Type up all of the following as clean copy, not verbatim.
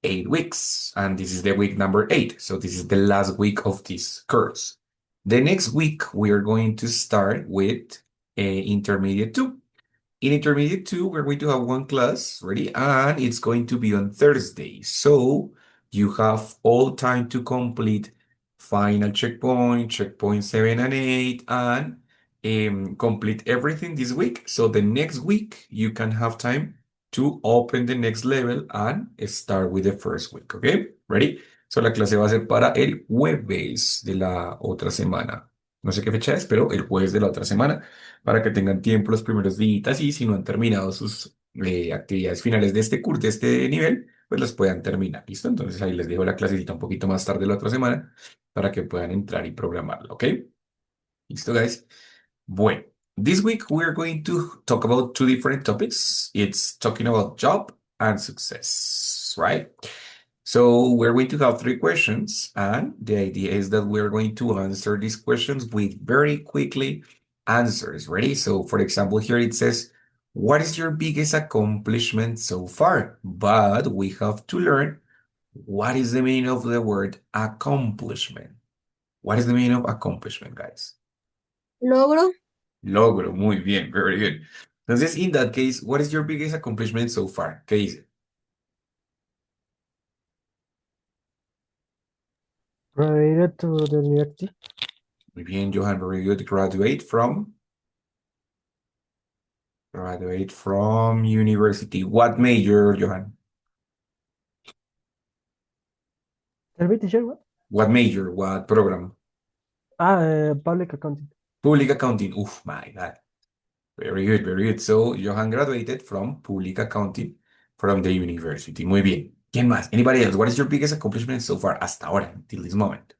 8 weeks, and this is the week number 8. So this is the last week of this course. The next week, we are going to start with intermediate 2. In intermediate 2, we're going to have one class, ready? And it's going to be on Thursday. So you have all time to complete final checkpoint, checkpoint 7 and 8, and complete everything this week. So the next week, you can have time to open the next level and start with the first week, ¿ok? Ready? So la clase va a ser para el jueves de la otra semana. No sé qué fecha es, pero el jueves de la otra semana, para que tengan tiempo los primeros días y si no han terminado sus actividades finales de este curso, de este nivel, pues los puedan terminar. ¿Listo? Entonces ahí les dejo la clasecita un poquito más tarde la otra semana para que puedan entrar y programarla, ¿ok? ¿Listo, guys? Bueno, this week we're going to talk about two different topics. It's talking about job and success, right? So we're going to have 3 questions, and the idea is that we're going to answer these questions with very quickly answers. Ready? So for example, here it says, what is your biggest accomplishment so far? But we have to learn what is the meaning of the word accomplishment. What is the meaning of accomplishment, guys? Logro. Logro, muy bien, very good. Entonces, in that case, what is your biggest accomplishment so far? ¿Qué dice? Related to the university. Muy bien, Johan, very good. Graduate from university. What major, Johan? Tell me, teacher, what? What major? What program? Public accounting. Public accounting. Oof, my God. Very good, very good. So, Johan graduated from public accounting from the university. Muy bien. ¿Quién más? Anybody else? What is your biggest accomplishment so far? Hasta ahora, until this moment.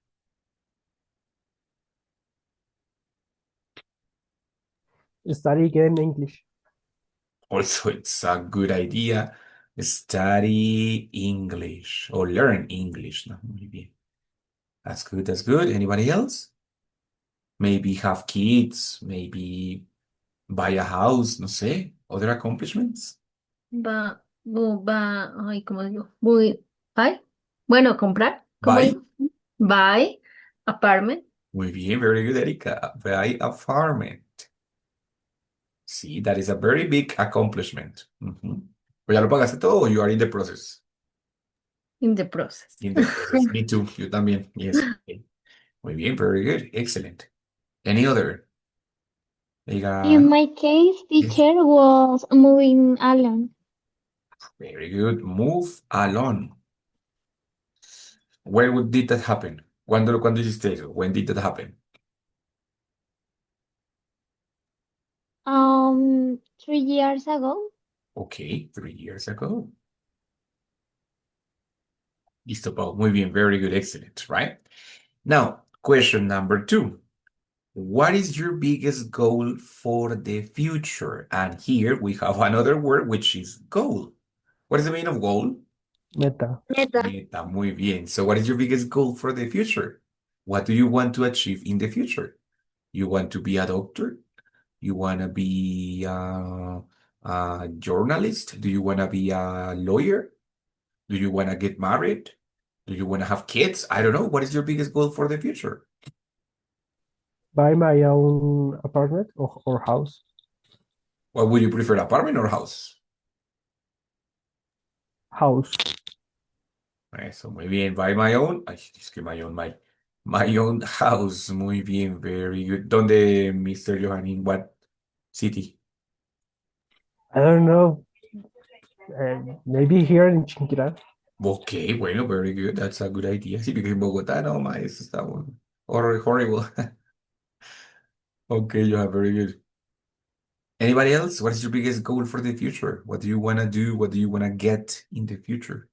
Study again English. Also, it's a good idea. Study English or learn English. No, muy bien. That's good. That's good. Anybody else? Maybe have kids, maybe buy a house, no sé. Other accomplishments? Ay, ¿cómo digo? Buy. Bueno, comprar. ¿Cómo Buy. digo? Buy apartment Muy bien, very good, Erika. Buy a farm. See, that is a very big accomplishment. Ujú. ¿Pero ya lo pagaste todo o you are in the process? in the process. In the process. Me too. Yo también. Yes. Okay. Muy bien, very good. Excellent. Any other? Diga, In my case, yes. teacher was moving alone. Very good. Move along. Did that happen? ¿Cuándo hiciste eso? When did that happen? 3 years ago. Okay, 3 years ago. Listo, Pau. Muy bien. Very good. Excellent. Right? Now, question number 2. What is your biggest goal for the future? And here we have another word, which is goal. What is the meaning of goal? Meta. Meta. Meta. Muy bien. So what is your biggest goal for the future? What do you want to achieve in the future? You want to be a doctor? You want to be a journalist? Do you want to be a lawyer? Do you want to get married? Do you want to have kids? I don't know. What is your biggest goal for the future? Buy my own apartment or house. What would you prefer, apartment or house? House. Eso, muy bien. Buy my own. Ay, es que my own house. Muy bien. Very good. ¿Dónde, Mr. Johan? In what city? I don't know. Maybe here in Chinquirá. Ok, bueno, very good. That's a good idea. Sí, porque en Bogotá, no, ma, eso está horrible. Okay, Johan, very good. Anybody else? What is your biggest goal for the future? What do you want to do? What do you want to get in the future?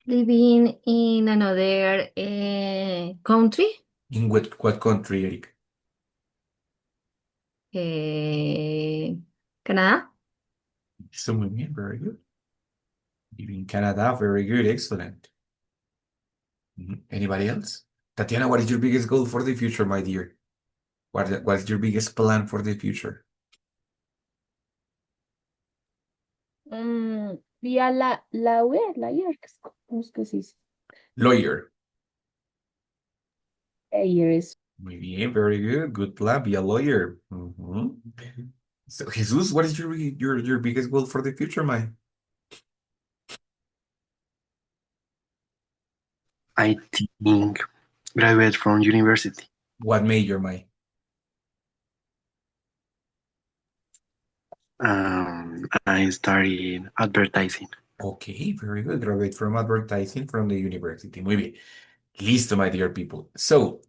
Living in another country. In what country, Eric? Canada. So, muy bien, very good. Live in Canada, very good, excellent. Anybody else? Tatiana, what is your biggest goal for the future, my dear? What is your biggest plan for the future? Via la lawyer. Lawyer. Yes. Muy bien, very good. Good plan. Be a lawyer. Mhm. So, Jesus, what is your biggest goal for the future, man? I think graduate from university. What major, man? I studied advertising. Okay, very good. Graduate from advertising from the university. Muy bien. Listo, my dear people. So,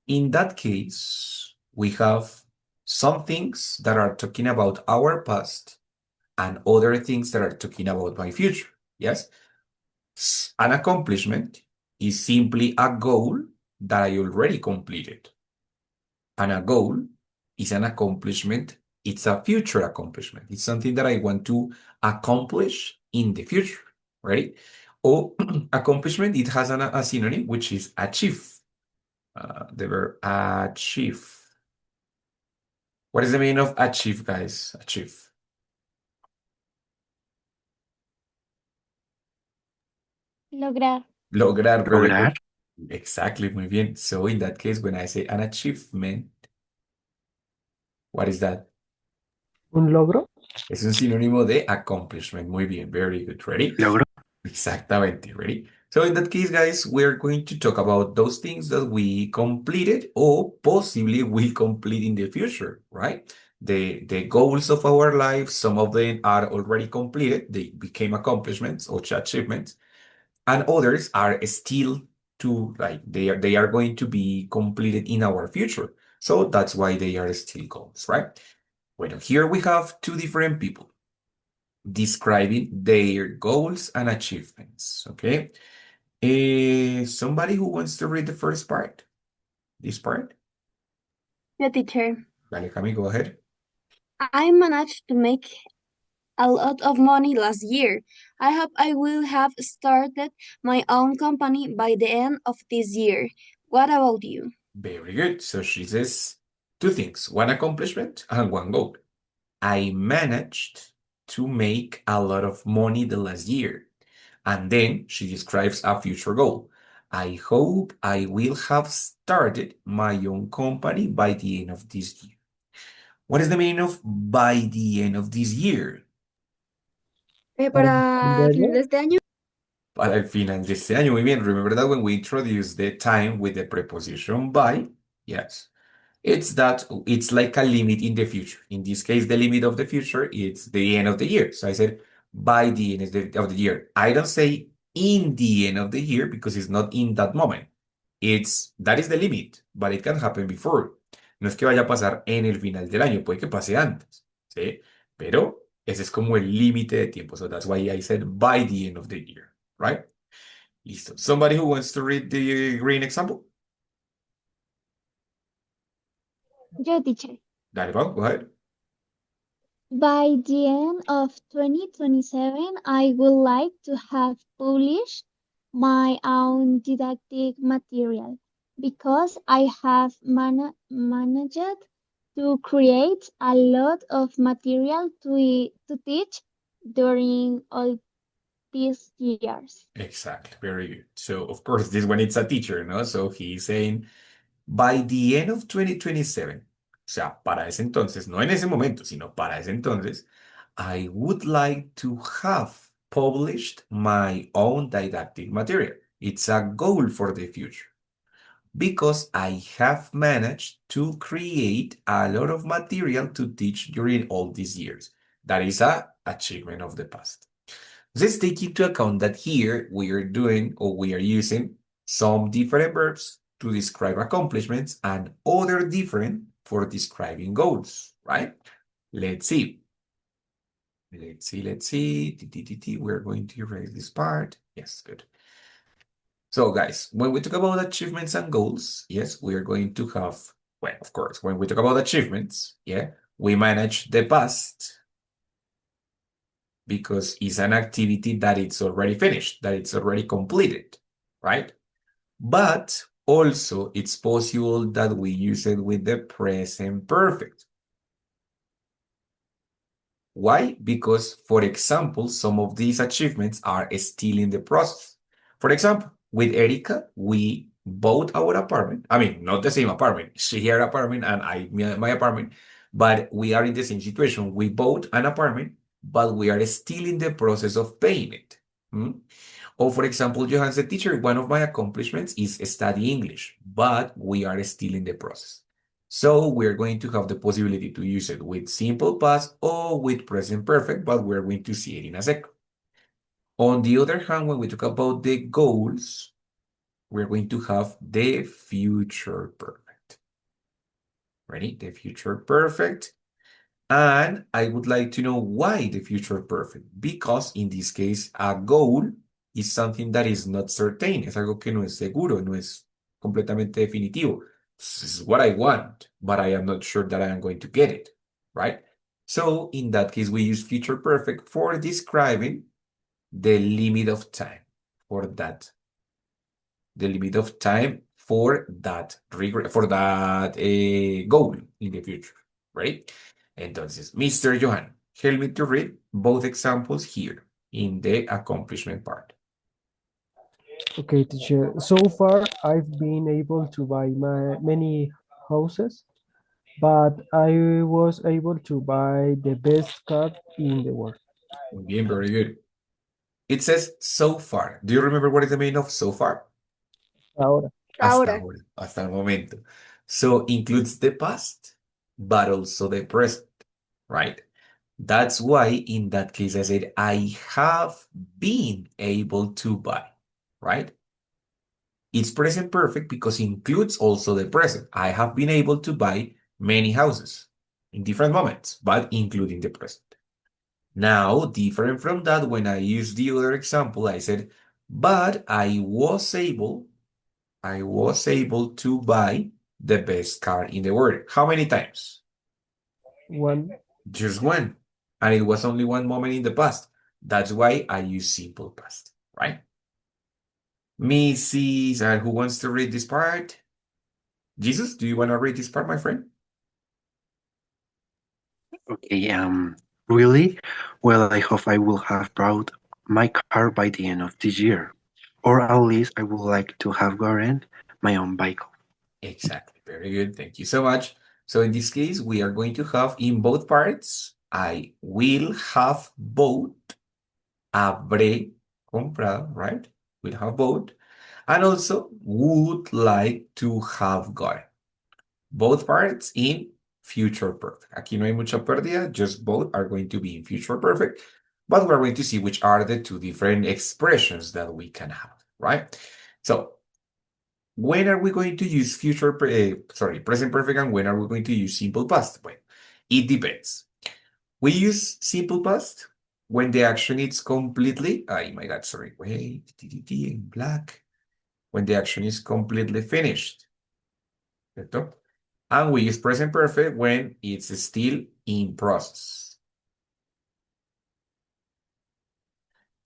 in that case, we have some things that are talking about our past and other things that are talking about my future. Yes? An accomplishment is simply a goal that I already completed. And a goal is an accomplishment. It's a future accomplishment. It's something that I want to accomplish in the future, right? Or accomplishment, it has a synonym, which is achieve. The verb achieve. What is the meaning of achieve, guys? Achieve. Lograr. Lograr, very good. Lograr. Exactly, muy bien. So in that case, when I say an achievement, what is that? ¿Un logro? Es un sinónimo de accomplishment. Muy bien, very good. Ready? Logro. Exactamente, ready? So in that case, guys, we're going to talk about those things that we completed or possibly will complete in the future, right? The goals of our life, some of them are already completed. They became accomplishments or achievements, and others are still to like they are going to be completed in our future. So that's why they are still goals, right? Well, here we have two different people describing their goals and achievements. Okay. Somebody who wants to read the first part? This part? Yeah, teacher. Dale, Cami, go ahead. I managed to make a lot of money last year. I hope I will have started my own company by the end of this year. What about you? Very good. So she says two things, one accomplishment and one goal. I managed to make a lot of money the last year. And then she describes a future goal. I hope I will have started my own company by the end of this year. What is the meaning of by the end of this year? ¿Para el fin de Para año? finales de este año. Para el final de este año. Muy bien. Remember that when we introduce the time with the preposition by, yes, it's like a limit in the future. In this case, the limit of the future, it's the end of the year. So I said by the end of the year. I don't say in the end of the year because it's not in that moment. That is the limit, but it can happen before. No es que vaya a pasar en el final del año, puede que pase antes, ¿sí? Pero ese es como el límite de tiempo. So that's why I said by the end of the year, right? Listo. Somebody who wants to read the green example? Yo, teacher. Dale, Pau, go ahead. By the end of 2027, I would like to have published my own didactic material because I have managed to create a lot of material to teach during all these years. Exactly. Very good. So, of course, this one it's a teacher, no? So he's saying, by the end of 2027, o sea, para ese entonces, no en ese momento, sino para ese entonces, I would like to have published my own didactic material. It's a goal for the future because I have managed to create a lot of material to teach during all these years. That is a achievement of the past. Let's take into account that here we are doing or we are using some different verbs to describe accomplishments and other different for describing goals, right? Let's see. Let's see. We're going to erase this part. Yes, good. So guys, when we talk about achievements and goals, yes, we are going to have, well, of course, when we talk about achievements, yeah, we manage the past because it's an activity that it's already finished, that it's already completed, right? But also it's possible that we use it with the present perfect. Why? Because, for example, some of these achievements are still in the process. For example, with Erika, we bought our apartment. I mean, not the same apartment. She her apartment and my apartment, but we are in the same situation. We bought an apartment, but we are still in the process of paying it. Hmm? Or for example, Johan said, teacher, one of my accomplishments is study English, but we are still in the process. So we're going to have the possibility to use it with simple past or with present perfect, but we're going to see it in a second. On the other hand, when we talk about the goals, we're going to have the future perfect. Ready? The future perfect. And I would like to know why the future perfect. Because in this case, a goal is something that is not certain. Es algo que no es seguro, no es completamente definitivo. This is what I want, but I am not sure that I am going to get it, right? So in that case, we use future perfect for describing the limit of time for that. The limit of time for that goal in the future, right? Entonces, Mr. Johan, help me to read both examples here in the accomplishment part. Okay, teacher. So far, I've been able to buy many houses, but I was able to buy the best car in the world. Muy bien, very good. It says so far. Do you remember what is the meaning of so far? Ahora, Hasta Ahora. ahora, hasta el momento. So includes the past, but also the present, right? That's why in that case I said I have been able to buy, right? It's present perfect because it includes also the present. I have been able to buy many houses in different moments, but including the present. Now, different from that, when I use the other example, I said, but I was able to buy the best car in the world. How many times? one. Just one. And it was only one moment in the past. That's why I use simple past, right? Mrs. Who wants to read this part? Jesus, do you want to read this part, my friend? Okay, really? Well, I hope I will have brought my car by the end of this year. Or at least I would like to have gotten my own bike. Exactly. Very good. Thank you so much. So in this case, we are going to have in both parts, I will have bought, habré comprado, right? Will have bought, and also would like to have gotten. Both parts in future perfect. Aquí no hay mucha pérdida, just both are going to be in future perfect, but we're going to see which are the two different expressions that we can have, right? So when are we going to use present perfect, and when are we going to use simple past? Well, it depends. We use simple past when the action is completely, oh my God, sorry, wait, in black, when the action is completely finished. ¿Cierto? And we use present perfect when it's still in process.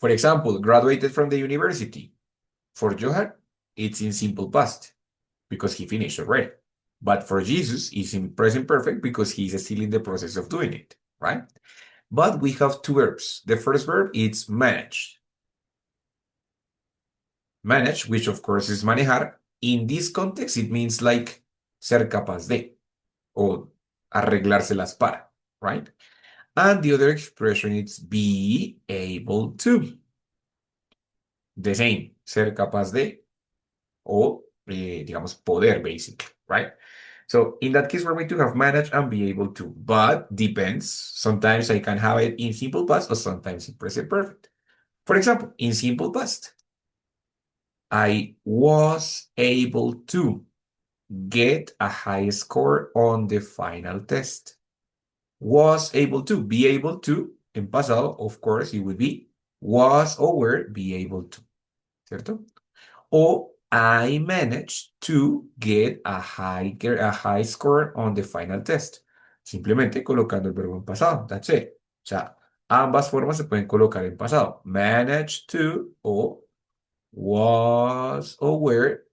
For example, graduated from the university. For Johan, it's in simple past because he finished already. But for Jesus, it's in present perfect because he's still in the process of doing it, right? But we have two verbs. The first verb is manage. Manage, which of course is manejar. In this context, it means like ser capaz de o arreglárselas para, right? And the other expression is be able to. The same, ser capaz de o, digamos, poder, basically, right? So in that case, we're going to have manage and be able to, but depends. Sometimes I can have it in simple past or sometimes in present perfect. For example, in simple past, I was able to get a high score on the final test. Was able to, be able to, en pasado, of course, it would be was or were be able to, ¿cierto? O I managed to get a high score on the final test. Simplemente colocando el verbo en pasado. That's it. O sea, ambas formas se pueden colocar en pasado. Managed to o was or were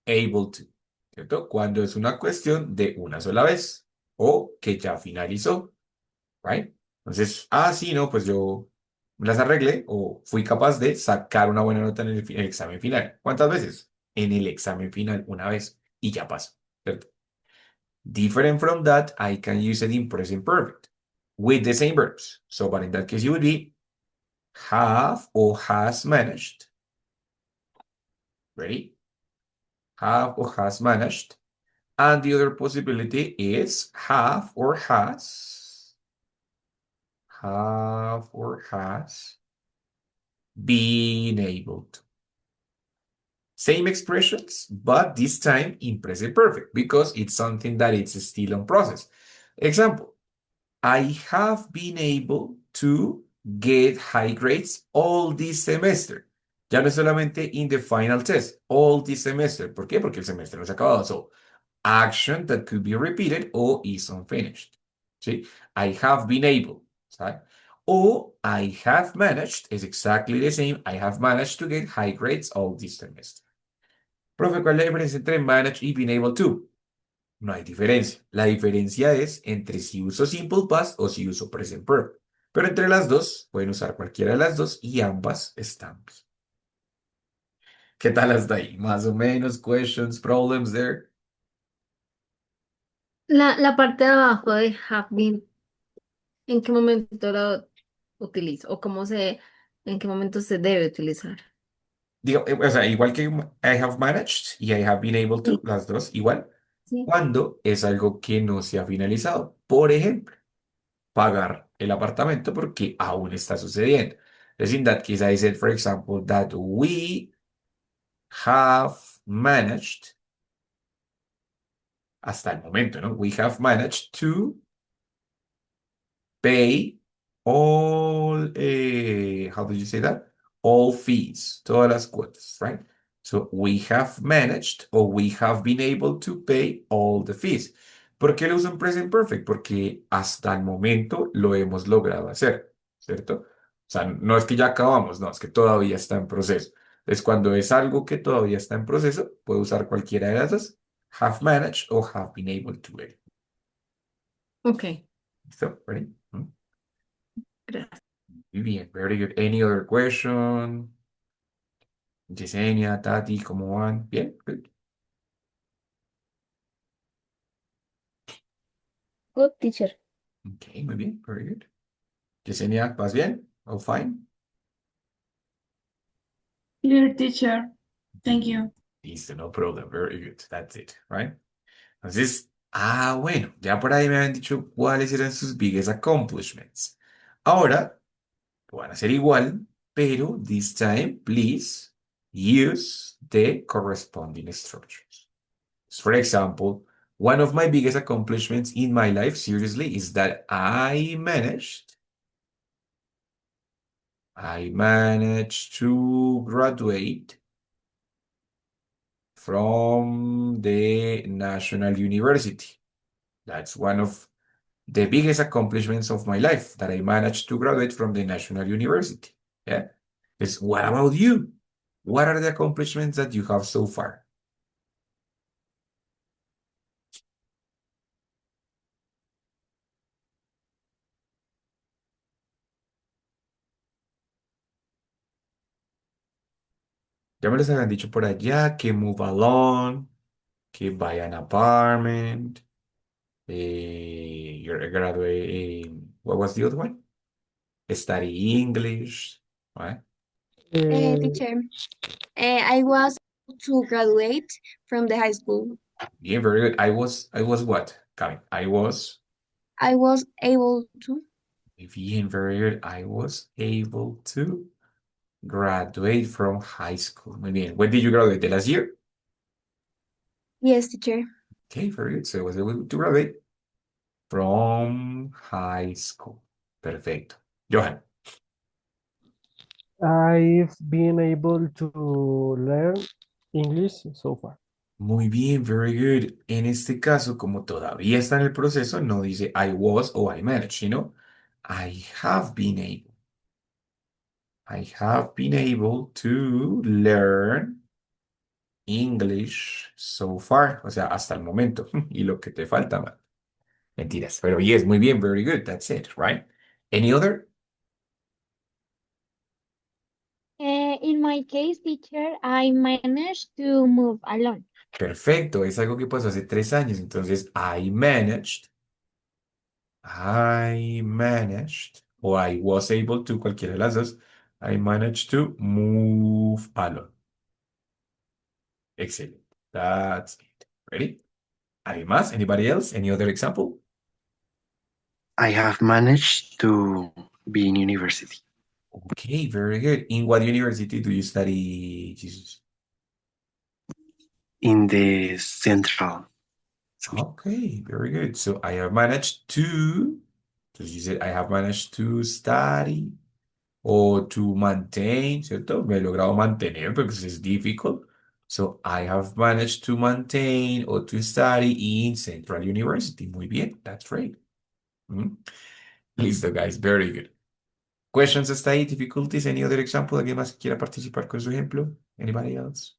able to. ¿Cierto? Cuando es una cuestión de una sola vez o que ya finalizó. Right? Entonces, sí, no, pues yo me las arreglé o fui capaz de sacar una buena nota en el examen final. ¿Cuántas veces? En el examen final una vez y ya pasó, ¿cierto? Different from that, I can use it in present perfect with the same verbs. So, but in that case, you would be have or has managed. Ready? Have or has managed. And the other possibility is have or has been able to. Same expressions, but this time in present perfect because it's something that it's still on process. Example, I have been able to get high grades all this semester. Ya no es solamente in the final test, all this semester. ¿Por qué? Porque el semestre no se ha acabado. So, action that could be repeated or is unfinished. ¿Sí? I have been able. ¿Sabe? O I have managed is exactly the same. I have managed to get high grades all this semester. Profe, ¿cuál es la diferencia entre manage y been able to? No hay diferencia. La diferencia es entre si uso simple past o si uso present perfect. Pero entre las dos, pueden usar cualquiera de las dos y ambas están bien. ¿Qué tal hasta ahí? Más o menos, questions, problems there. La parte de abajo de have been, ¿en qué momento lo utilizo? ¿O en qué momento se debe utilizar? Digo, o sea, igual que I have managed y I have been able to, Sí, las dos igual, sí. cuando es algo que no se ha finalizado. Por ejemplo, pagar el apartamento porque aún está sucediendo. Entonces, in that case, I said, for example, that we have managed, hasta el momento, ¿no? We have managed to pay all, how do you say that? All fees, todas las cuotas, right? So we have managed or we have been able to pay all the fees. ¿Por qué lo uso en present perfect? Porque hasta el momento lo hemos logrado hacer, ¿cierto? O sea, no es que ya acabamos, no, es que todavía está en proceso. Entonces, cuando es algo que todavía está en proceso, puedo usar cualquiera de las dos, have managed o have been able to. Ok, ¿Listo? Ready? gracias. Muy bien, very good. Any other question? Yesenia, Tati, ¿cómo van? Bien, good. Good teacher. Ok, muy bien, very good. Yesenia, ¿vas bien? All fine? Clear, teacher. Thank you. Listo, no problem, very good. That's it, right? Entonces, bueno, ya por ahí me habían dicho cuáles eran sus biggest accomplishments. Ahora, lo van a hacer igual, pero this time, please use the corresponding structures. For example, one of my biggest accomplishments in my life, seriously, is that I managed to graduate from the National University. That's one of the biggest accomplishments of my life, that I managed to graduate from the National University. Yeah. It's what about you? What are the accomplishments that you have so far? Ya me les habían dicho por allá que move along, que buy an apartment, graduate, what was the other one? Study English, right? Eh, Teacher, I was to graduate from the high school. Yeah, very good. I was what, Karen? I was able to. Bien, very good. I was able to graduate from high school. Muy bien. When did you graduate? The last year? Yes, teacher. Okay, very good. So I was able to graduate from high school. Perfecto. Johan. I've been able to learn English so far. Muy bien, very good. En este caso, como todavía está en el proceso, no dice I was o I managed, sino I have been able. I have been able to learn English so far. O sea, hasta el momento. Y lo que te falta, man. Mentiras. Pero yes, muy bien, very good. That's it, right? Any other? In my case, teacher, I managed to move alone. Perfecto, es algo que pasó hace 3 años. Entonces, o I was able to, cualquiera de las dos, I managed to move alone. Excellent. That's it. Ready? Además, anybody else? Any other example? I have managed to be in university Okay, very good. In what university do you study, Jesus? in the central Sweet. Okay, very good. So I have managed to, so you said I have managed to study o to maintain, ¿cierto? Me he logrado mantener because it's difficult. So I have managed to maintain or to study in Central University. Muy bien, that's right. Mm. Listo, guys, very good. Questions hasta ahí, difficulties, any other example? ¿Alguien más que quiera participar con su ejemplo? Anybody else?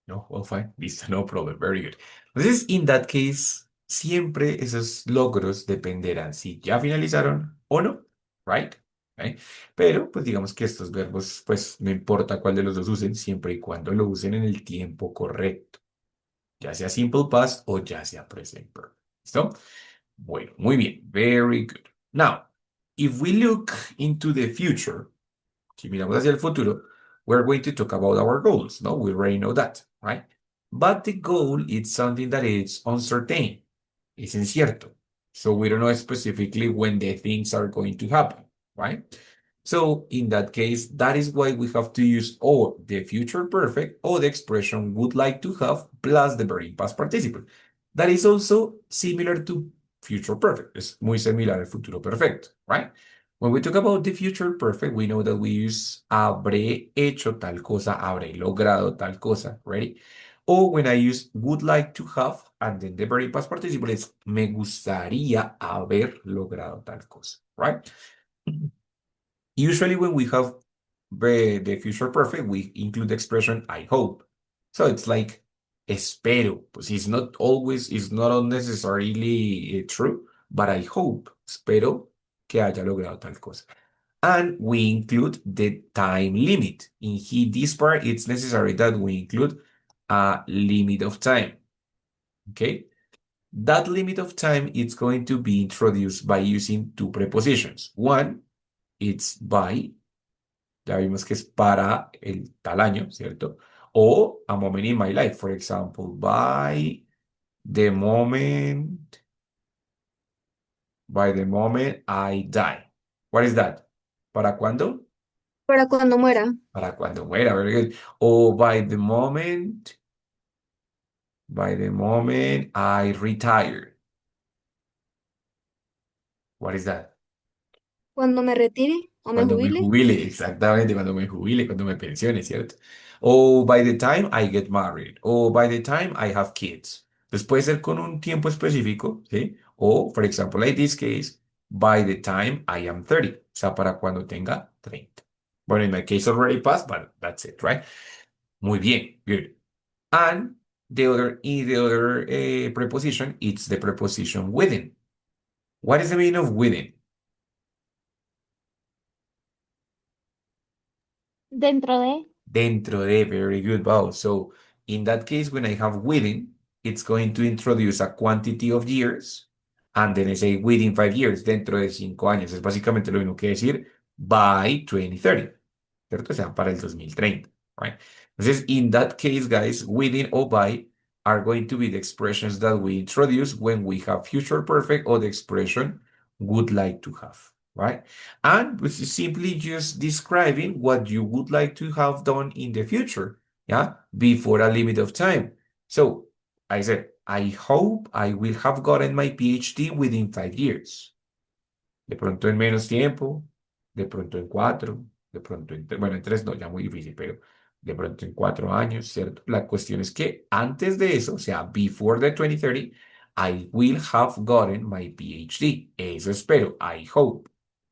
No, well, fine. Listo, no problem. Very good. Entonces, in that case, siempre esos logros dependerán si ya finalizaron o no, right? ¿Ok? Pero, pues digamos que estos verbos, pues no importa cuál de los dos usen, siempre y cuando lo usen en el tiempo correcto, ya sea simple past o ya sea present perfect. ¿Listo? Bueno, muy bien. Very good. Now, if we look into the future, si miramos hacia el futuro, we're going to talk about our goals. No, we already know that, right? But the goal is something that is uncertain. Es incierto. So we don't know specifically when the things are going to happen, right? So in that case, that is why we have to use or the future perfect or the expression would like to have plus the very past participle. That is also similar to future perfect. Es muy similar al futuro perfecto, right? When we talk about the future perfect, we know that we use habré hecho tal cosa, habré logrado tal cosa, ready? Or when I use would like to have, and then the very past participle is me gustaría haber logrado tal cosa, right? Usually when we have the future perfect, we include the expression I hope. So it's like espero. Pues it's not unnecessarily true, but I hope, espero que haya logrado tal cosa. And we include the time limit. This part, it's necessary that we include a limit of time. Okay? That limit of time is going to be introduced by using two prepositions. One, it's by, ya vimos que es para el tal año, ¿cierto? O a moment in my life, for example, the moment, by the moment I die. What is that? ¿Para cuándo? Para cuando muera. Para cuando muera, very good. O by the moment I retire. What is that? Cuando me retire o me Cuando me jubile. jubile, exactamente, cuando me jubile, cuando me pensione, ¿cierto? O by the time I get married, o by the time I have kids. Entonces puede ser con un tiempo específico, ¿sí? O, for example, like this case, by the time I am 30, o sea, para cuando tenga 30. Bueno, in my case already passed, but that's it, right? Muy bien, good. And the other preposition, it's the preposition within. What is the meaning of within? Dentro de, Dentro de, very good, wow. So in that case, when I have within, it's going to introduce a quantity of years, and then I say within 5 years, dentro de 5 años. Es básicamente lo mismo que decir by 2030, ¿cierto? O sea, para el 2030, right? Entonces, in that case, guys, within or by are going to be the expressions that we introduce when we have future perfect or the expression would like to have, right? And this is simply just describing what you would like to have done in the future, yeah, before a limit of time. So I said, I hope I will have gotten my PhD within 5 years. De pronto en menos tiempo, de pronto en 4, de pronto bueno, en 3 no, ya muy difícil, pero de pronto en 4 años, ¿cierto? La cuestión es que antes de eso, o sea, before the 2030, I will have gotten my PhD. Eso espero, I hope,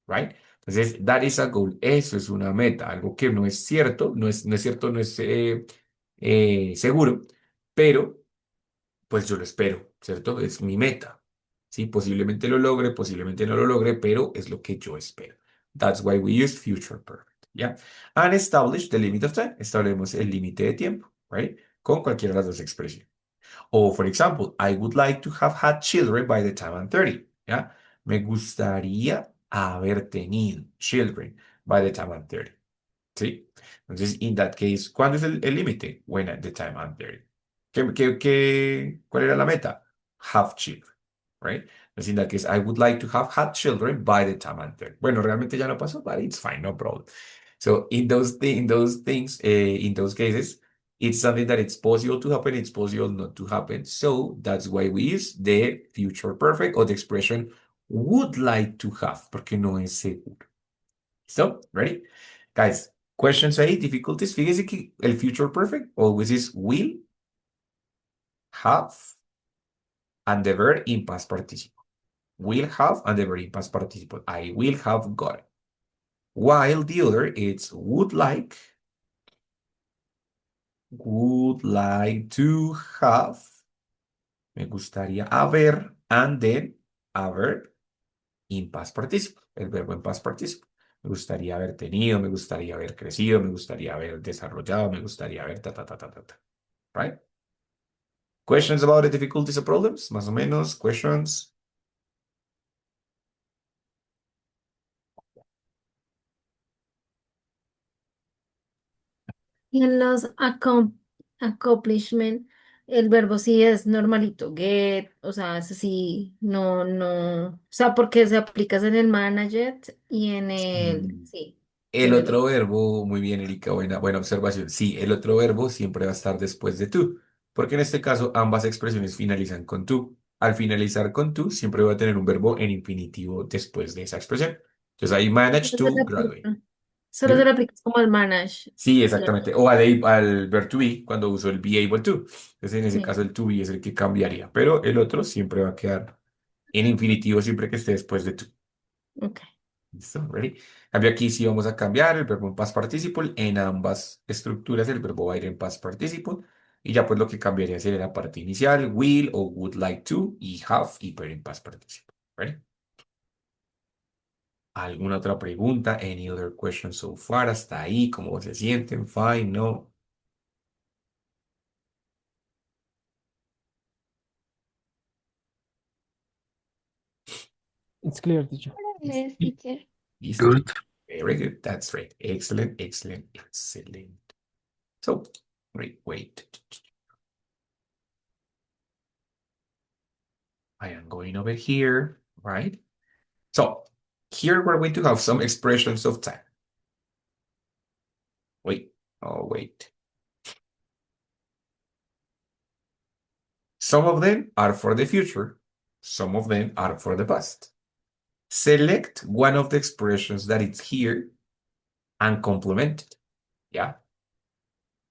right? Entonces, that is a goal. Eso es una meta, algo que no es cierto, no es cierto, no es seguro, pero pues yo lo espero, ¿cierto? Es mi meta. ¿sí? Posiblemente lo logre, posiblemente no lo logre, pero es lo que yo espero. That's why we use future perfect, ¿ya? And establish the limit of time. Establecemos el límite de tiempo, right? Con cualquiera de las dos expresiones. O, for example, I would like to have had children by the time I'm 30, ¿ya? Me gustaría haber tenido children by the time I'm 30, ¿sí? Entonces, in that case, ¿cuándo es el límite? When at the time I'm 30. ¿Cuál era la meta? Have children, right? Entonces, in that case, I would like to have had children by the time I'm 30. Bueno, realmente ya no pasó, but it's fine, no problem. So, in those things, in those cases, it's something that it's possible to happen, it's possible not to happen. So, that's why we use the future perfect or the expression would like to have, porque no es seguro. So, ready? Guys, questions ahí, difficulties. Fíjese que el future perfect always is will, have, and the verb in past participle. Will have and the verb in past participle. I will have got. While the other it's would like to have, me gustaría haber, and then haber in past participle, el verbo en past participle. Me gustaría haber tenido, me gustaría haber crecido, me gustaría haber desarrollado, me gustaría haber ta, ta, ta, ta, ta, ta. Right? Questions about the difficulties or problems? Más o menos, questions. Y en los accomplishment, el verbo sí es normalito, get, o sea, ese sí, o sea, porque se aplicas en el manager y en el, Mm. sí, y El en el otro otro. verbo, muy bien, Erika, buena observación. Sí, el otro verbo siempre va a estar después de tú, porque en este caso ambas expresiones finalizan con tú. Al finalizar con tú, siempre va a tener un verbo en infinitivo después de esa expresión. Entonces ahí manage Solo se le to graduate. aplica, solo se le Dime. aplica como al manage. Sí, No, exactamente. O al verb to be, cuando uso el be able to. Entonces en ese sí, caso el to be es el que cambiaría, pero el otro siempre va a quedar en infinitivo siempre que esté después de tú. ok. ¿Listo? ¿Ready? En cambio aquí sí vamos a cambiar el verbo en past participle. En ambas estructuras el verbo va a ir en past participle. Y ya pues lo que cambiaría sería la parte inicial, will o would like to, y have y pero en past participle. ¿Ready? ¿Alguna otra pregunta? Any other question so far? Hasta ahí, ¿cómo se sienten? Fine, no. It's clear, teacher. Yes, teacher. Listo. Good. Very good. That's right. Excellent, excellent, excellent. So, wait. I am going over here, right? So, here we're going to have some expressions of time. Wait, oh, wait. Some of them are for the future. Some of them are for the past. Select one of the expressions that is here and complement it. Yeah.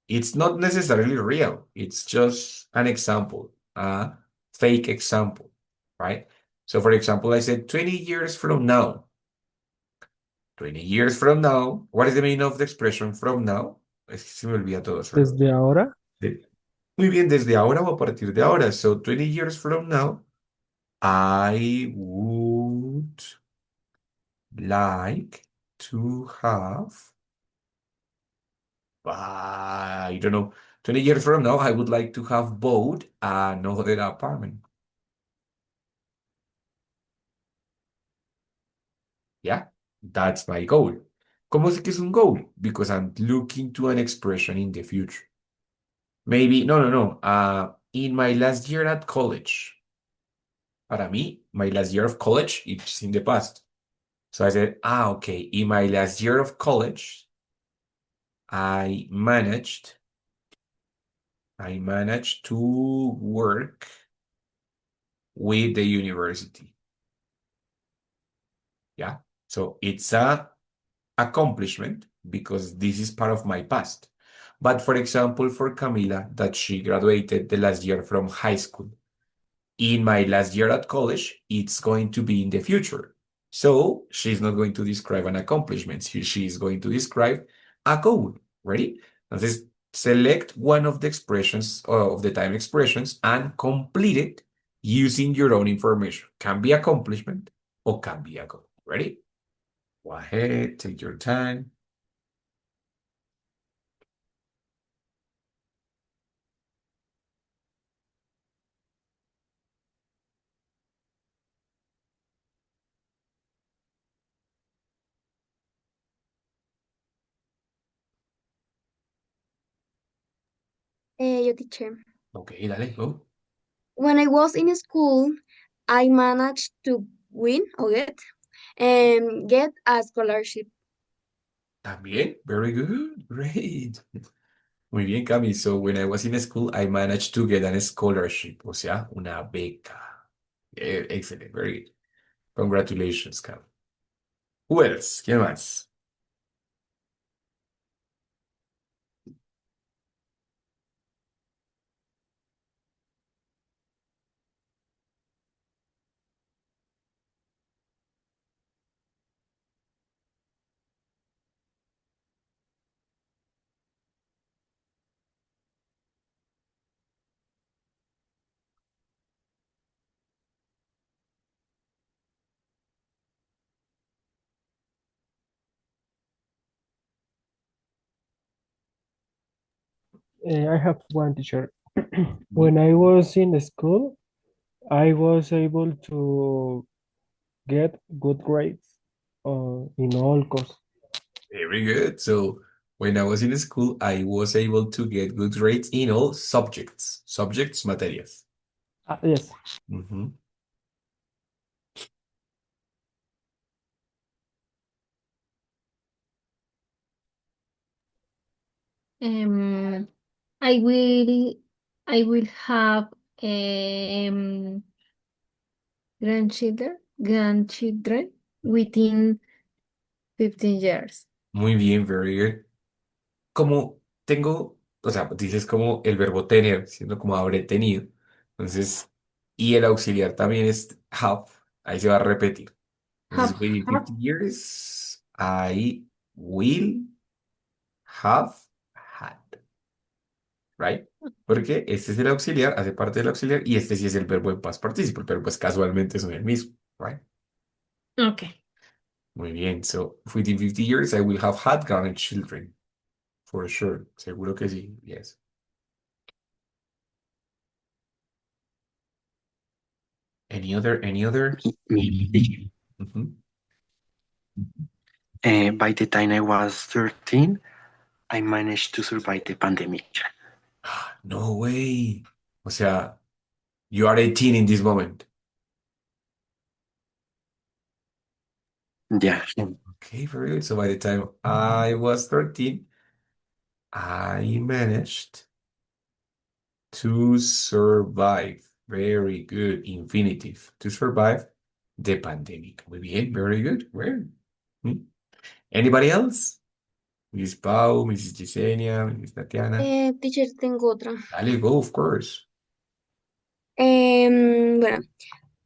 It's not necessarily real. It's just an example, a fake example, right? So for example, I said 20 years from now. 20 years from now. What is the meaning of the expression from now? Es que se me olvida todo eso. Desde ahora, Muy bien, desde ahora o a partir de ahora. So 20 years from now, I would like to have, I don't know, 20 years from now, I would like to have bought another apartment. Yeah, that's my goal. ¿Cómo sé que es un goal? Because I'm looking to an expression in the future. Maybe, no. In my last year at college. Para mí, my last year of college, it's in the past. So I said, okay, in my last year of college, I managed to work with the university. Yeah. So it's a accomplishment because this is part of my past. But for example, for Camila, that she graduated the last year from high school. In my last year at college, it's going to be in the future. So she's not going to describe an accomplishment. She's going to describe a goal. Ready? Entonces, select one of the expressions of the time expressions and complete it using your own information. Can be accomplishment or can be a goal. Ready? Go ahead, take your time. Your teacher. Okay, dale, go. When I was in school, I managed to win or get a scholarship. También, very good, great. Muy bien, Cami. So when I was in school, I managed to get a scholarship, o sea, una beca. Excellent, very good. Congratulations, Cami. Who else? ¿Quién más? I have one teacher. Muy, When I was in school, I was able to get good grades in all courses. very good. So when I was in school, I was able to get good grades in all subjects. Subjects, materias. Yes. Mhm. Um, I will I will have grandchildren within 15 years. Muy bien, very good. Como tengo, o sea, dices como el verbo tener, siendo como habré tenido. Entonces, y el auxiliar también es have, ahí se va a repetir. Entonces, Have within have 50 years, I will have had, right? Porque este es el auxiliar, hace parte del auxiliar, y este sí es el verbo en past participle, pero pues casualmente son el mismo, right? Okay. Muy bien, so within 50 years, I will have had grandchildren, for sure. Seguro que sí, yes. Any other? Me. Mhm. By the time I was 13, I managed to survive the pandemic. No way. O sea, you are 18 in this moment. Yeah. Okay, very good. So by the time I was 13, I managed to survive. Very good. Infinitive. To survive the pandemic. Muy bien. Very good. Well, hmm. Anybody else? Miss Pau, Mrs. Gisenia, Mrs. Tatiana. Teacher, tengo otra. Dale, go, of course. Bueno,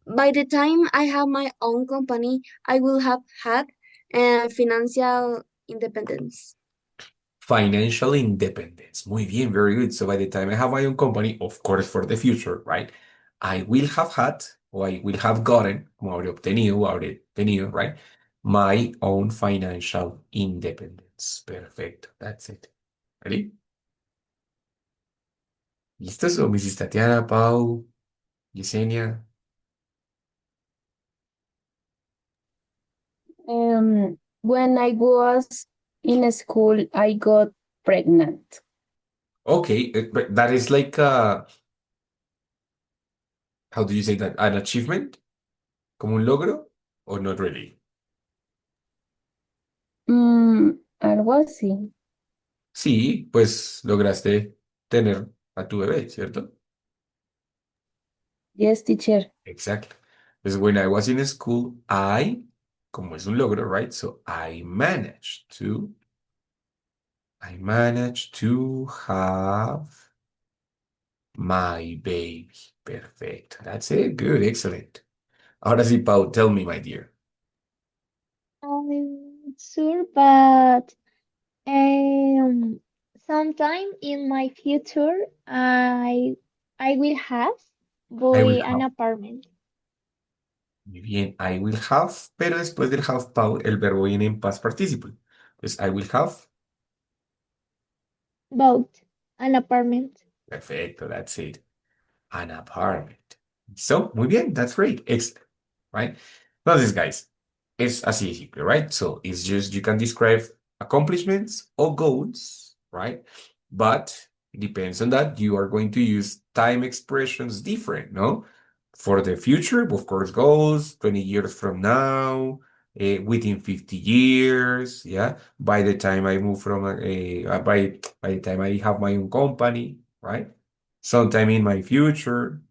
by the time I have my own company, I will have had financial independence. Financial independence. Muy bien, very good. So by the time I have my own company, of course, for the future, right? I will have had, or I will have gotten, como habré obtenido, o habré tenido, right? My own financial independence. Perfecto. That's it. Ready? ¿Listo? So, Mrs. Tatiana, Pau, Yesenia. When I was in school, I got pregnant. Okay, but that is like, how do you say that? An achievement? ¿Como un logro? Or not really? Algo así. Sí, pues lograste tener a tu bebé, ¿cierto? Yes, teacher. Exactly. Because when I was in school, como es un logro, right? So I managed to have my baby. Perfect. That's it. Good. Excellent. Ahora sí, Pau, tell me, my dear. I'm not sure, but um, sometime in my future, I will have. I will Buy an have. apartment. Muy bien, I will have, pero después del have el verbo viene en past participle. Entonces, I will have. Bought an apartment. Perfecto, that's it. An apartment. So, muy bien, that's great. Excellent, right? Entonces, guys, it's así de simple, right? So, it's just you can describe accomplishments or goals, right? But it depends on that. You are going to use time expressions different, no? For the future, of course, goals 20 years from now, within 50 years, yeah? By the time I move from by the time I have my own company, right? Sometime in my future.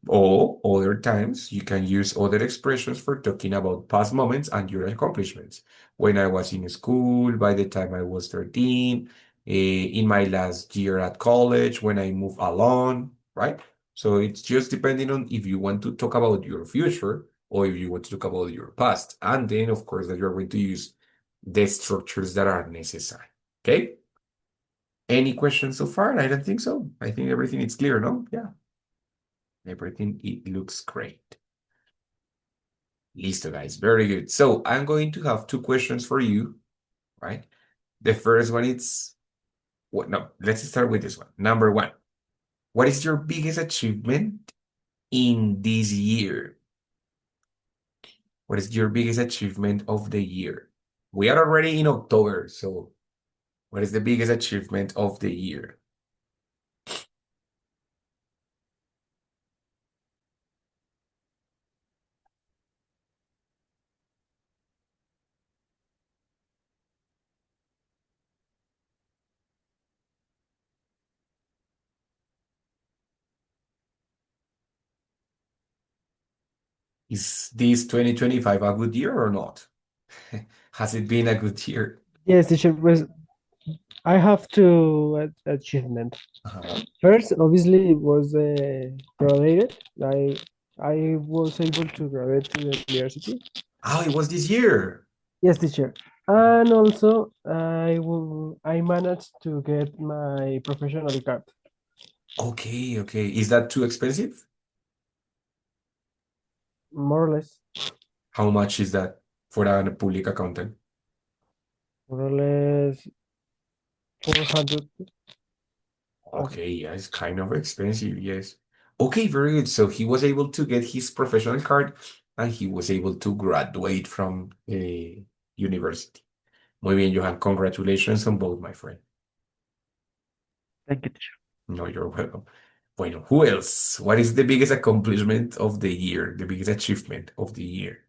Or other times, you can use other expressions for talking about past moments and your accomplishments. When I was in school, by the time I was 13, in my last year at college, when I moved alone, right? So it's just depending on if you want to talk about your future or if you want to talk about your past. And then, of course, that you're going to use the structures that are necessary. Okay? Any questions so far? I don't think so. I think everything is clear, no? Yeah. Everything, it looks great. Listo, guys. Very good. So I'm going to have two questions for you, right? The first one is, what? No, let's start with this one. Number one, what is your biggest achievement in this year? What is your biggest achievement of the year? We are already in October, so what is the biggest achievement of the year? Is this 2025 a good year or not? Has it been a good year? Yes, teacher, was I have two achievement. Uh-huh. First, obviously, it was graduated. I was able to graduate to the university. Oh, it was this year. Yes, teacher. And also, I managed to get my professional card, Okay, okay. Is that too expensive? more or less, How much is that for a public accountant? more or less 400. Okay, yeah, it's kind of expensive, yes. Okay, very good. So he was able to get his professional card and he was able to graduate from a university. Muy bien, Johan. Congratulations on both, my friend. Thank you, teacher. No, you're welcome. Bueno, who else? What is the biggest accomplishment of the year? The biggest achievement of the year?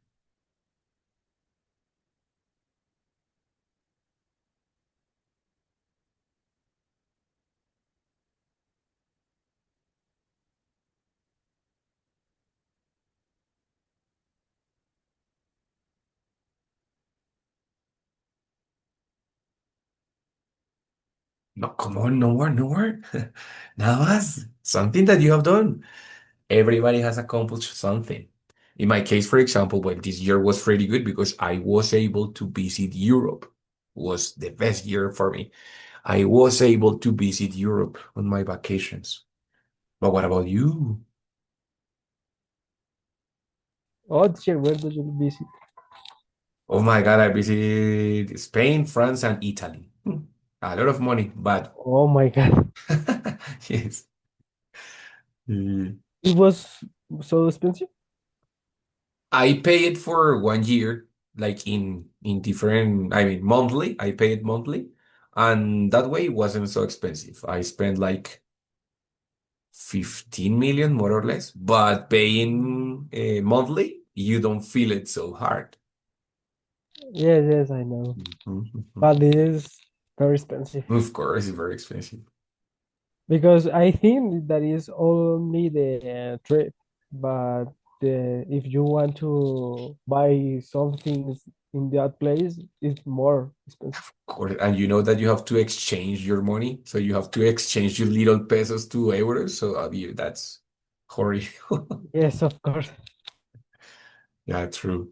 No, come on, no more, no more. Nada más. Something that you have done. Everybody has accomplished something. In my case, for example, well, this year was pretty good because I was able to visit Europe. Was the best year for me. I was able to visit Europe on my vacations. But what about you? Oh, teacher, where did you visit? Oh my God, I visited Spain, France, and Italy. A lot of money, but Oh my God, yes. Mm. it was so expensive. I paid for 1 year, like in different, I mean, monthly. I paid monthly, and that way it wasn't so expensive. I spent like 15 million more or less, but paying monthly, you don't feel it so hard. Yes, yes, I know, Mhm. but it is very expensive Of course, it's very expensive. because I think that is only the trip, but if you want to buy something in that place, it's more expensive. Of course, and you know that you have to exchange your money, so you have to exchange your little pesos to euros. So that's horrible. Yes, of course. Yeah, true.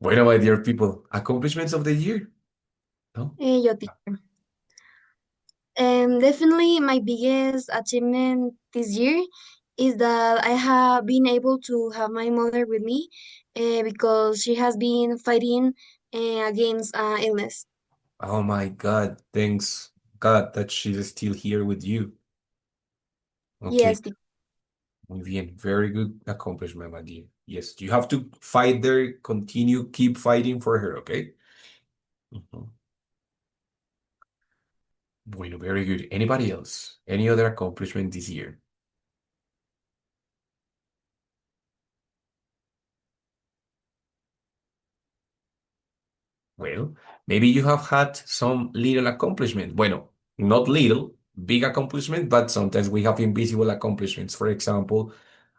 Bueno, my dear people, accomplishments of the year. No? Yo, teacher. Definitely my biggest achievement this year is that I have been able to have my mother with me because she has been fighting against illness. Oh my God, thanks God that she's still here with you. Okay, Yes, muy bien. Very good accomplishment, my dear. Yes, you have to fight there, continue, keep fighting for her, okay? Mhm. Bueno, very good. Anybody else? Any other accomplishment this year? Well, maybe you have had some little accomplishment. Bueno, not little, big accomplishment, but sometimes we have invisible accomplishments. For example,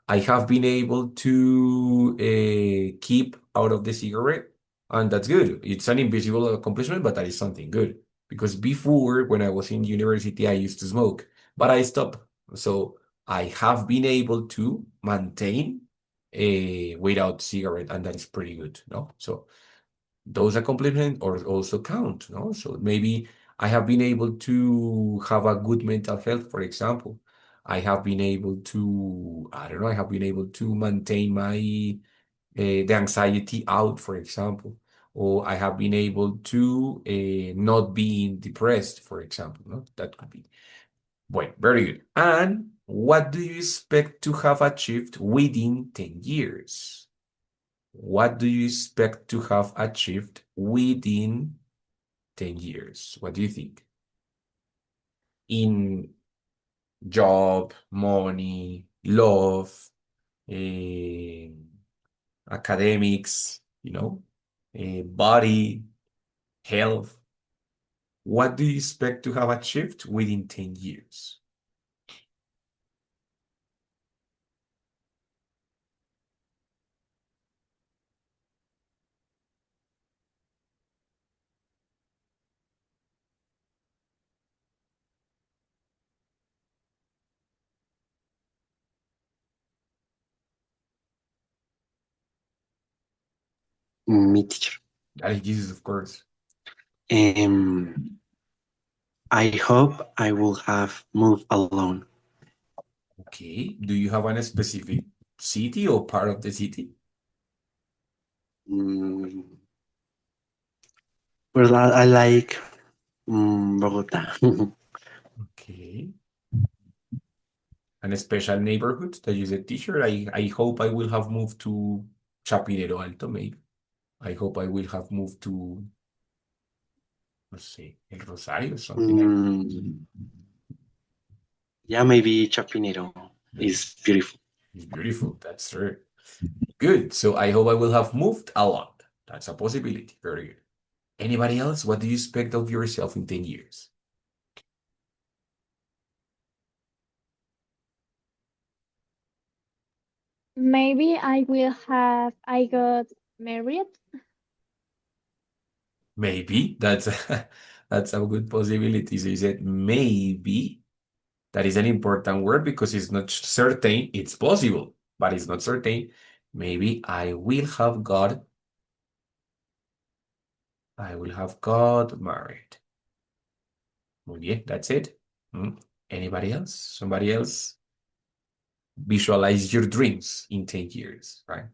I have been able to keep out of the cigarette, and that's good. It's an invisible accomplishment, but that is something good. Because before, when I was in university, I used to smoke, but I stopped. So I have been able to maintain without cigarette, and that is pretty good, no? So those accomplishments or also count, no? So maybe I have been able to have a good mental health, for example. I have been able to, I don't know, I have been able to maintain my the anxiety out, for example, or I have been able to not being depressed, for example, no? That could be. Well, very good. And what do you expect to have achieved within 10 years? What do you expect to have achieved within 10 years? What do you think? In job, money, love, eh, academics, body, health. What do you expect to have achieved within 10 years? Me, teacher. Jesus, of course. Um, I hope I will have moved alone. Okay. Do you have a specific city or part of the city? Mm, well, I like Bogota. Okay. And a special neighborhood that you said teacher. I hope I will have moved to Chapinero Alto, maybe. I hope I will have moved to, let's say, El Rosario, something like that. Mm, yeah, maybe Chapinero Maybe. is beautiful. It's beautiful. That's true. Good. So I hope I will have moved a lot. That's a possibility. Very good. Anybody else? What do you expect of yourself in 10 years? Maybe I got married. Maybe. That's that's a good possibility. So you said maybe. That is an important word because it's not certain. It's possible, but it's not certain. Maybe I will have got married. Muy bien, that's it. Mm. Anybody else? Somebody else? Visualize your dreams in 10 years, right?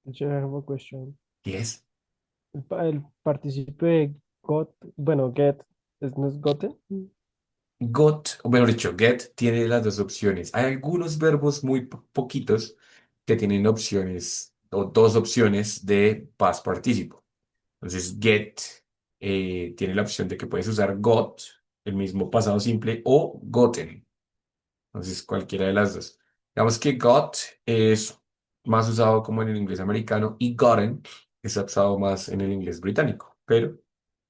Teacher, I have a question. Yes. El participio de got, bueno, get, ¿no es gotten? Got, o mejor dicho, get tiene las dos opciones. Hay algunos verbos muy poquitos que tienen opciones o dos opciones de past participo. Entonces, get tiene la opción de que puedes usar got, el mismo pasado simple, o gotten. Entonces, cualquiera de las dos. Digamos que got es más usado como en el inglés americano y gotten es usado más en el inglés británico, pero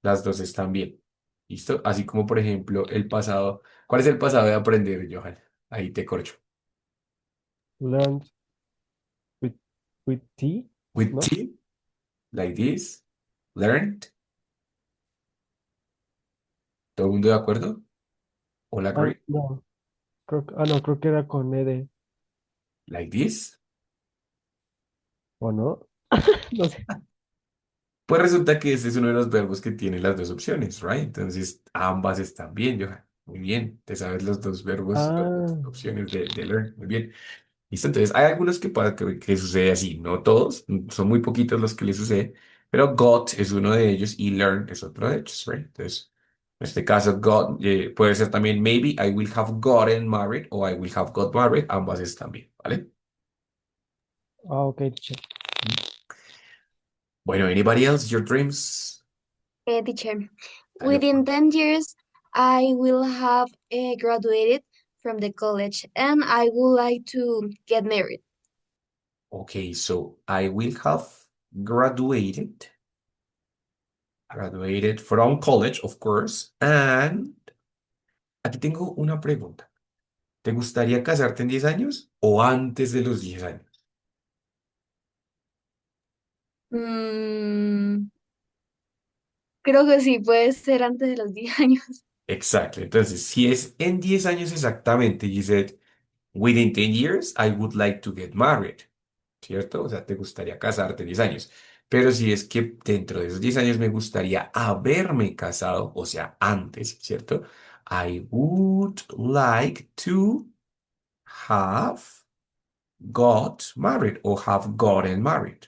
las dos están bien. ¿Listo? Así como, por ejemplo, el pasado. ¿Cuál es el pasado de aprender, Johan? Ahí te corcho. Learned with, with T, With ¿no? T, like this, learned. ¿Todo el mundo de acuerdo? All Ah, agree? no, no, creo que era con ED, Like this. ¿o no? No sé. Pues resulta que este es uno de los verbos que tiene las dos opciones, right? Entonces, ambas están bien, Johan. Muy bien, te sabes los dos verbos, las dos Ah, opciones de learn. Muy bien. Listo, entonces hay algunos que sucede así, no todos, son muy poquitos los que les sucede, pero got es uno de ellos y learn es otro de ellos, right? Entonces, en este caso, got puede ser también maybe I will have gotten married o I will have got married, ambas es también, ¿vale? okay, teacher. Bueno, anybody else, your dreams? Teacher, Dale. within 10 years, I will have graduated from the college and I would like to get married. Okay, so I will have graduated, graduated from college, of course, and aquí tengo una pregunta. ¿Te gustaría casarte en 10 años o antes de los 10 años? Mm, creo que sí, puede ser antes de los 10 años. Exacto. Entonces, si es en 10 años exactamente, you said, within 10 years, I would like to get married, ¿cierto? O sea, te gustaría casarte en 10 años. Pero si es que dentro de esos 10 años me gustaría haberme casado, o sea, antes, ¿cierto? I would like to have got married o have gotten married.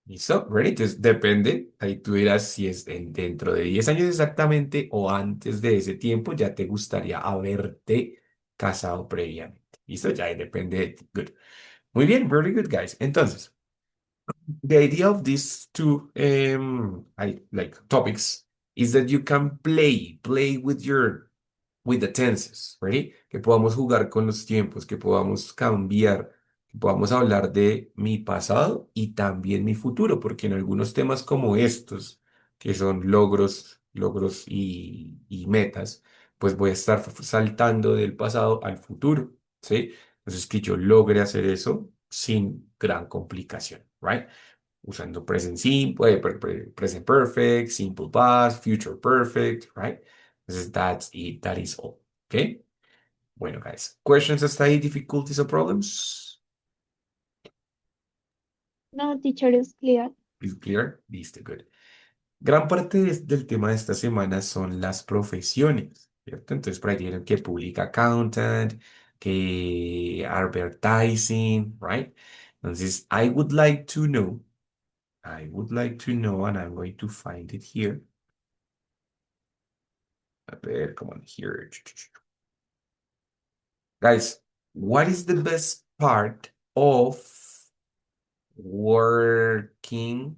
¿Listo? ¿Ready? Entonces depende. Ahí tú dirás si es dentro de 10 años exactamente o antes de ese tiempo ya te gustaría haberte casado previamente. ¿Listo? Ya ahí depende de ti. Good. Muy bien, very good, guys. Entonces, the idea of these two like topics is that you can play with the tenses, ¿ready? Que podamos jugar con los tiempos, que podamos cambiar, que podamos hablar de mi pasado y también mi futuro, porque en algunos temas como estos, que son logros y metas, pues voy a estar saltando del pasado al futuro, ¿sí? Entonces que yo logre hacer eso sin gran complicación, ¿right? Usando present simple, present perfect, simple past, future perfect, right? Entonces, that's it. That is all. Okay. Bueno, guys. Questions hasta ahí, difficulties or problems? No, teacher, is clear. Is clear? Listo, good. Gran parte del tema de esta semana son las profesiones, ¿cierto? Entonces, por ahí dijeron que public accountant, que advertising, right? Entonces, I would like to know, and I'm going to find it here. A ver, come on here. Guys, what is the best part of working?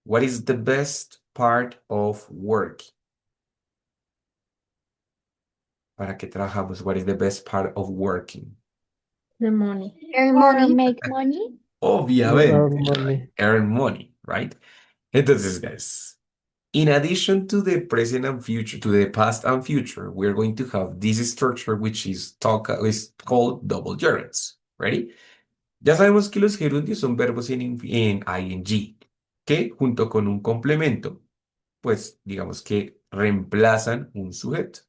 What is the best part of work? ¿Para qué trabajamos? What is the best part of working? The money. Earn Or money. make money. To Obviamente, earn right? money. Earn money, right? Entonces, guys, in addition to the present and future, to the past and future, we're going to have this structure which is called double gerunds. Ready? Ya sabemos que los gerundios son verbos en ing, que junto con un complemento, pues digamos que reemplazan un sujeto.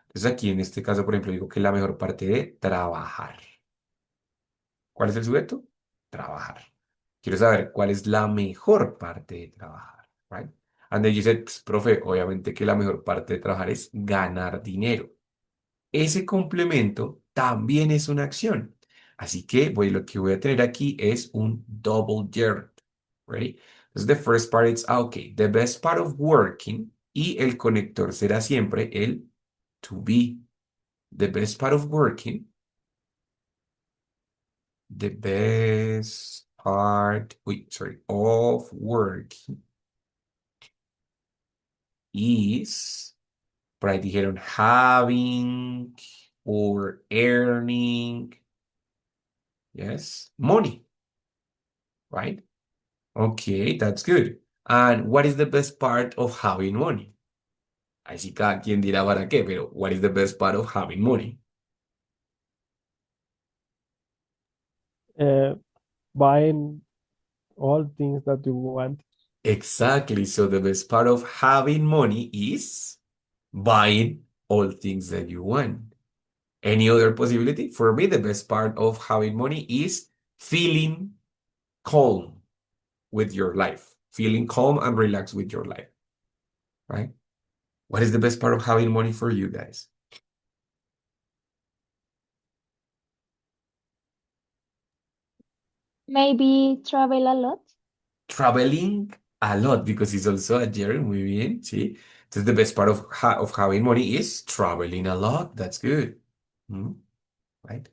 Entonces aquí en este caso, por ejemplo, digo que la mejor parte de trabajar. ¿Cuál es el sujeto? Trabajar. Quiero saber cuál es la mejor parte de trabajar, right? And then you said, "Pues, profe, obviamente que la mejor parte de trabajar es ganar dinero. Ese complemento también es una acción. Así que lo que voy a tener aquí es un double gerund. Ready? Entonces, the first part is, okay, the best part of working y el conector será siempre el to be. The best part of working, the best part, of working is, por ahí dijeron having or earning, yes, money, right? Okay, that's good. And what is the best part of having money? Ahí sí cada quien dirá para qué, pero what is the best part of having money? Uh, buying all things that you want. Exactly. So the best part of having money is buying all things that you want. Any other possibility? For me, the best part of having money is feeling calm with your life, feeling calm and relaxed with your life. right? What is the best part of having money for you guys? Maybe travel a lot. Traveling a lot because it's also a journey, muy bien, ¿sí? Entonces, the best part of, of having money is traveling a lot. That's good. Mm, right?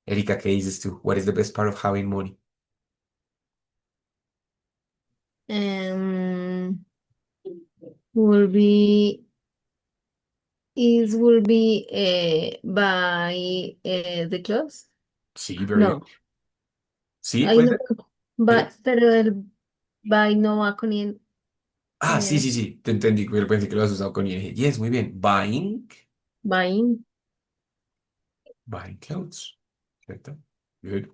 Erika, ¿qué dices tú? What is the best part of having money? Um, will be will be buy the clothes. Sí, very good. No, Sí, ahí puede no, ser. Pero, pero el buy no va con sí, eh, sí, sí, te entendí, pero pensé que lo has usado con ING. Yes, muy bien. buying. Buying clothes, ¿cierto? Good.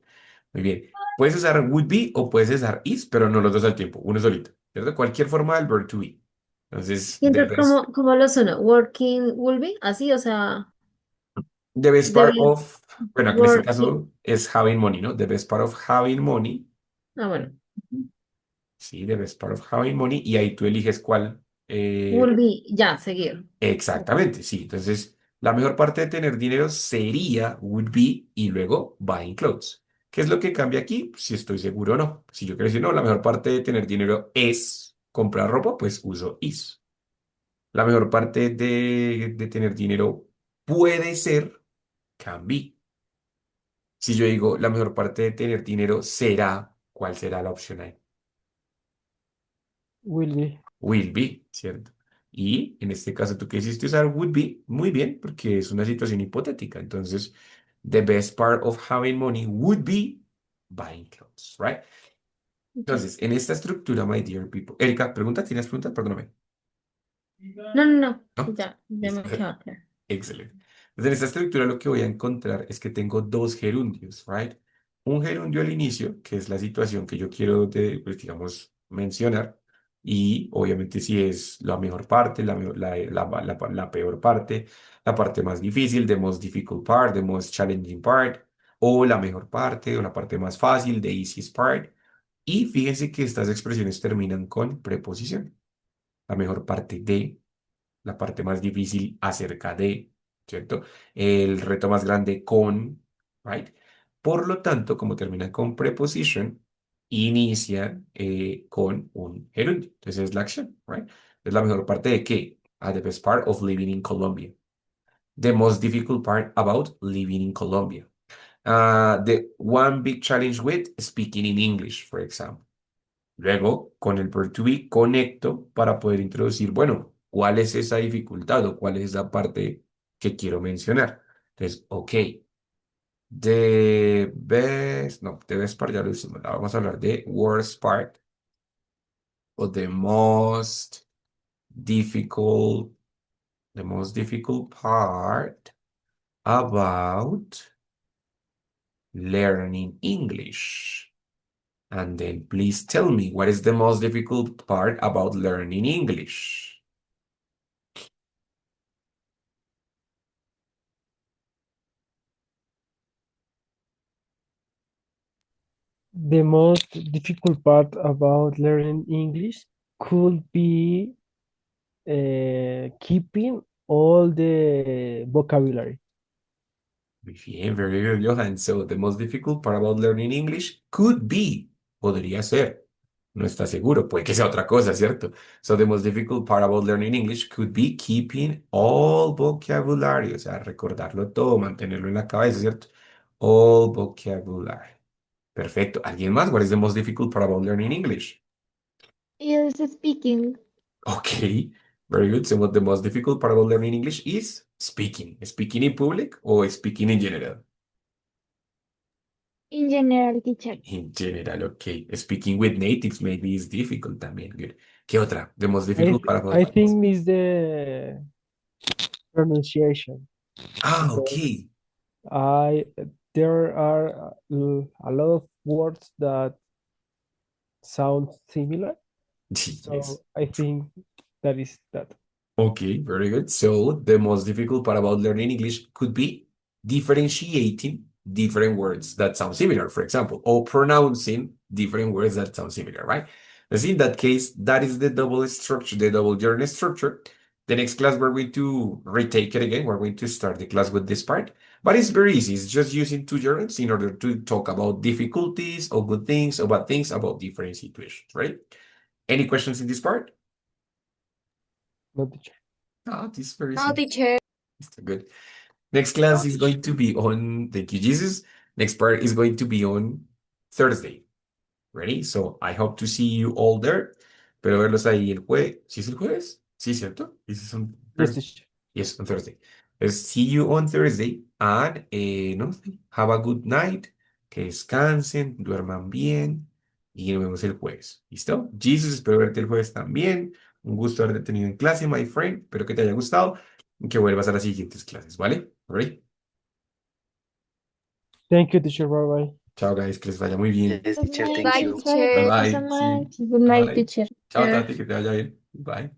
Muy bien. Puedes usar would be o puedes usar is, pero no los dos al tiempo, uno solito, ¿cierto? Cualquier forma del verb to be. Entonces, Y entonces, ¿cómo lo suena? Working will be, así, o sea, the best part debe of, bueno, aquí en este working. caso es having money, ¿no? The best part of having money, Ah, bueno. sí, the best part of having money, y ahí tú eliges cuál. Will be, ya, seguir. Exactamente, sí. Entonces, la mejor parte de tener dinero sería would be y luego buying clothes. ¿Qué es lo que cambia aquí? Si estoy seguro o no. Si yo quiero decir, no, la mejor parte de tener dinero es comprar ropa, pues uso is. La mejor parte de tener dinero puede ser can be. Si yo digo, la mejor parte de tener dinero será, ¿cuál será la opción ahí? Will be. Will be, ¿cierto? Y en este caso, tú que hiciste usar would be, muy bien, porque es una situación hipotética. Entonces, the best part of having money would be buying clothes, right? Ok. Entonces, en esta estructura, my dear people. Erika, pregunta, ¿tienes preguntas? Perdóname. No, no, no, ¿No? ya Listo. me quedó claro. Excelente. Entonces, en esta estructura lo que voy a encontrar es que tengo dos gerundios, right? Un gerundio al inicio, que es la situación que yo quiero, pues, digamos, mencionar, y obviamente si es la mejor parte, la peor parte, la parte más difícil, the most difficult part, the most challenging part, o la mejor parte, o la parte más fácil, the easiest part. Y fíjense que estas expresiones terminan con preposición. La mejor parte de, la parte más difícil acerca de, ¿cierto? El reto más grande con, ¿right? Por lo tanto, como termina con preposition, inicia con un gerundio. Entonces es la acción, ¿right? Es la mejor parte de qué? The best part of living in Colombia. The most difficult part about living in Colombia. The one big challenge with speaking in English, for example. Luego, con el verb to be, conecto para poder introducir, bueno, ¿cuál es esa dificultad o cuál es esa parte que quiero mencionar? Entonces, ok, the best, no, the best part ya lo hicimos, ahora vamos a hablar de worst part o difficult, the most difficult part about learning English. And then please tell me, what is the most difficult part about learning English? The most difficult part about learning English could be keeping all the vocabulary. Muy bien, very good, Johan. So, the most difficult part about learning English could be, podría ser, no está seguro, puede que sea otra cosa, ¿cierto? So, the most difficult part about learning English could be keeping all vocabulary, o sea, recordarlo todo, mantenerlo en la cabeza, ¿cierto? All vocabulary. Perfecto. ¿Alguien más? What is the most difficult part about learning English? Is speaking Okay, very good. So, what the most difficult part about learning English is speaking. Speaking in public or speaking in general? in general, teacher. In general, okay. Speaking with natives maybe is difficult también. Good. ¿Qué otra? The most I difficult th- part I about... think is the pronunciation because Okay. I there are a lot of words that sound similar, Yes. so I think that is that. Okay, very good. So the most difficult part about learning English could be differentiating different words that sound similar, for example, or pronouncing different words that sound similar, right? Let's see, in that case, that is the double structure, the double journey structure. The next class, we're going to retake it again. We're going to start the class with this part, but it's very easy. It's just using two journeys in order to talk about difficulties or good things or bad things about different situations, right? Any questions in this part? No, teacher. Oh, this is very No, simple. teacher. It's good. Next class is going to be on, thank you, Jesus. Next part is going to be on Thursday. Ready? So I hope to see you all there. Espero verlos ahí el jueves. ¿Sí es el jueves? Sí, ¿cierto? This is on Yes, Thursday. teacher. Yes, on Thursday. Let's see you on Thursday. And no, have a good night. Que descansen, duerman bien. Y nos vemos el jueves. ¿Listo? Jesus, espero verte el jueves también. Un gusto haberte tenido en clase, my friend. Espero que te haya gustado y que vuelvas a las siguientes clases, ¿vale? ¿Alright? Thank you, teacher. Bye bye. Chao, guys. Que les vaya muy bien. Yes, Good teacher, night, thank Bye, you. teacher. Bye teacher. Thank you so bye. Sí. much. Good night, Bye. teacher. Chao, Tati. Que te vaya bien. Bye.